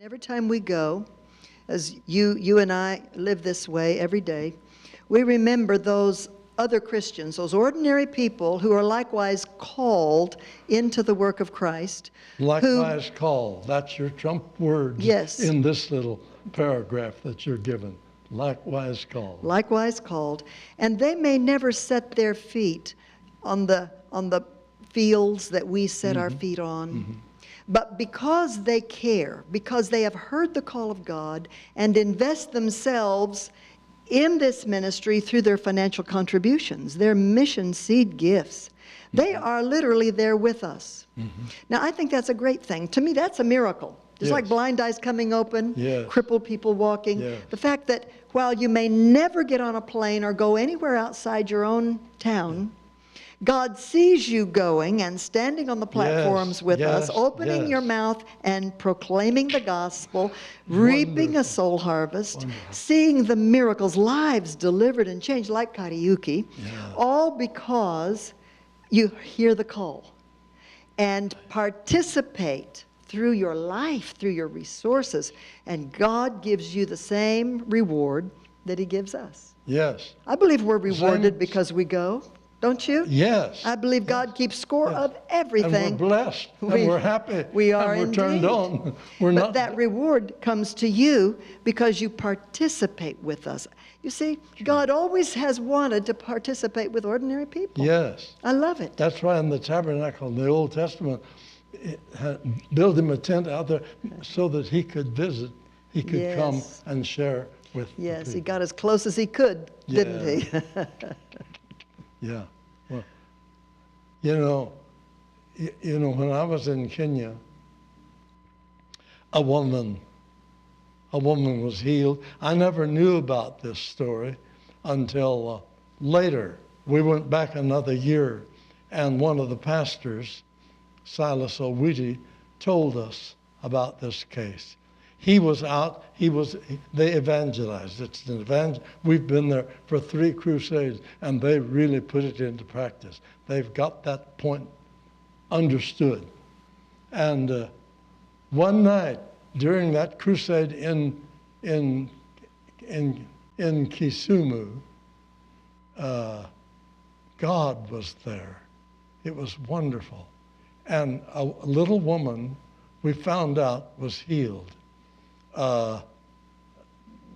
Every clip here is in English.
Every time we go, as you and I live this way every day, we remember those other Christians, those ordinary people who are likewise called into the work of Christ. Likewise called. That's your trump word. Yes. In this little paragraph that you're given. Likewise called. Likewise called. And they may never set their feet on the fields that we set our feet on. But because they care, because they have heard the call of God and invest themselves in this ministry through their financial contributions, their mission seed gifts, they are literally there with us. Now, I think that's a great thing. To me, that's a miracle. Just like blind eyes coming open, crippled people walking. The fact that while you may never get on a plane or go anywhere outside your own town, God sees you going and standing on the platforms with us, opening your mouth and proclaiming the gospel, reaping a soul harvest, seeing the miracles, lives delivered and changed like Kariuki, all because you hear the call and participate through your life, through your resources, and God gives you the same reward that He gives us. Yes. I believe we're rewarded because we go. Don't you? Yes. I believe God keeps score of everything. And we're blessed. And we're happy. We are and we're turned on. But that reward comes to you because you participate with us. You see, God always has wanted to participate with ordinary people. Yes. I love it. That's why in the tabernacle in the Old Testament, build him a tent out there so that he could visit. He could come and share with the people. He got as close as he could, didn't he? Yeah. Well, you know, when I was in Kenya, a woman was healed. I never knew about this story until later. We went back another year, and one of the pastors, Silas Owiti, told us about this case. He was out, they evangelized. It's an we've been there for 3 crusades, and they really put it into practice. They've got that point understood. And one night during that crusade in Kisumu, God was there. It was wonderful. And a little woman, we found out, was healed.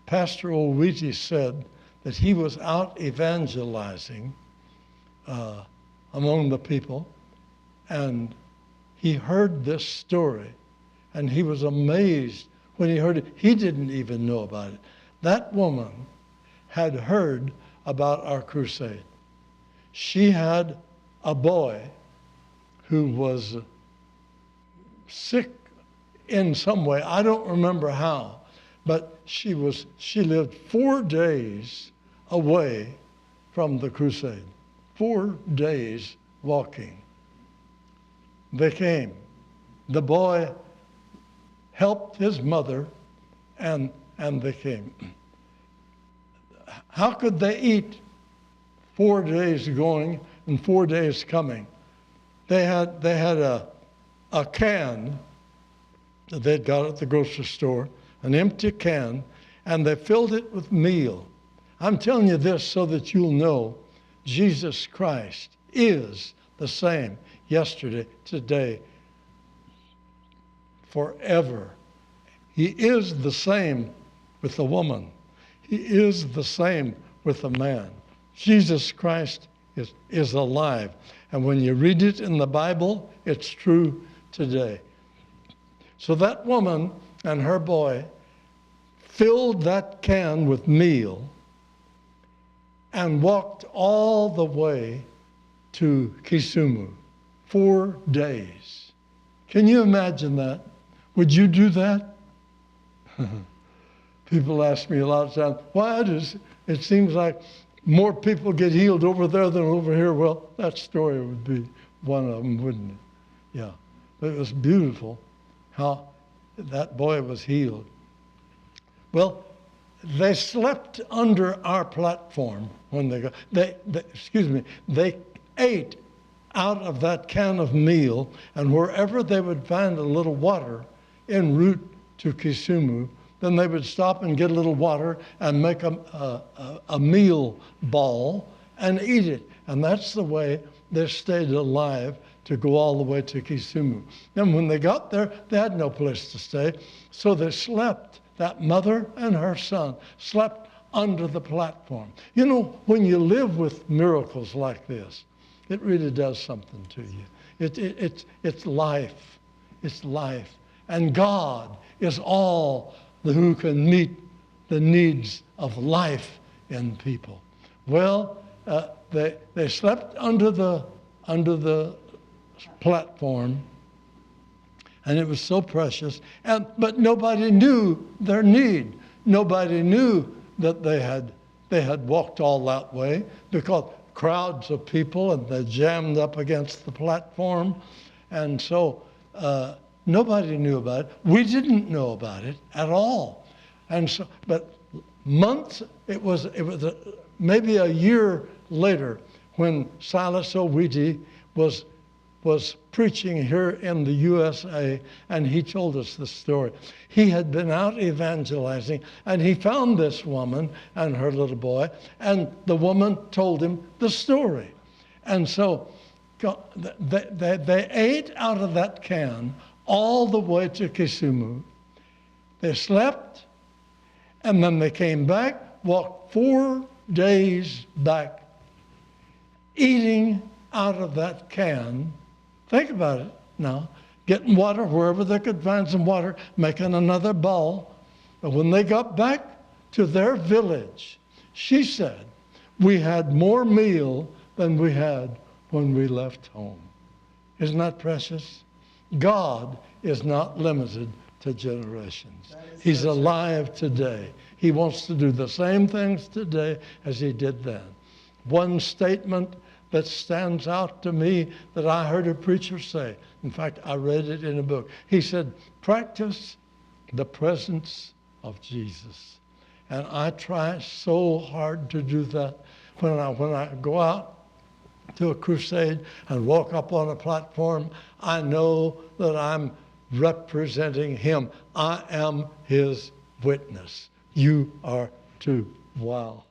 Pastor Owiti said that he was out evangelizing among the people, and he heard this story, and he was amazed when he heard it. He didn't even know about it. That woman had heard about our crusade. She had a boy who was sick in some way. I don't remember how, but she lived 4 days away from the crusade. 4 days walking. They came. The boy helped his mother, and they came. How could they eat 4 days going and 4 days coming? They had a can that they'd got at the grocery store, an empty can, and they filled it with meal. I'm telling you this so that you'll know Jesus Christ is the same yesterday, today, forever. He is the same with the woman. He is the same with the man. Jesus Christ is alive. And when you read it in the Bible, it's true today. So that woman and her boy filled that can with meal and walked all the way to Kisumu. 4 days. Can you imagine that? Would you do that? People ask me a lot of times, why does it seems like more people get healed over there than over here? Well, that story would be one of them, wouldn't it? Yeah. But it was beautiful how that boy was healed. Well, they slept under our platform when they got, they ate out of that can of meal, and wherever they would find a little water en route to Kisumu, then they would stop and get a little water and make a meal ball and eat it. And that's the way they stayed alive to go all the way to Kisumu. Then when they got there, they had no place to stay, so they slept. That mother and her son slept under the platform. You know, when you live with miracles like this, it really does something to you. It's life. It's life. And God is all who can meet the needs of life in people. Well, they slept under the platform, and it was so precious. But nobody knew their need. Nobody knew that they had walked all that way, because crowds of people, and they jammed up against the platform, and so nobody knew about it. We didn't know about it at all, and so. But months. It was maybe a year later when Silas Owiti was preaching here in the USA, and he told us the story. He had been out evangelizing, and he found this woman and her little boy, and the woman told him the story. And so they ate out of that can all the way to Kisumu. They slept, and then they came back, walked 4 days back, eating out of that can. Think about it now. Getting water wherever they could find some water, making another bowl. But when they got back to their village, she said, we had more meal than we had when we left home. Isn't that precious? God is not limited to generations. He's alive today. He wants to do the same things today as he did then. One statement that stands out to me that I heard a preacher say. In fact, I read it in a book. He said, practice the presence of Jesus. And I try so hard to do that. When I go out to a crusade and walk up on a platform, I know that I'm representing him. I am his witness. You are too. Wow.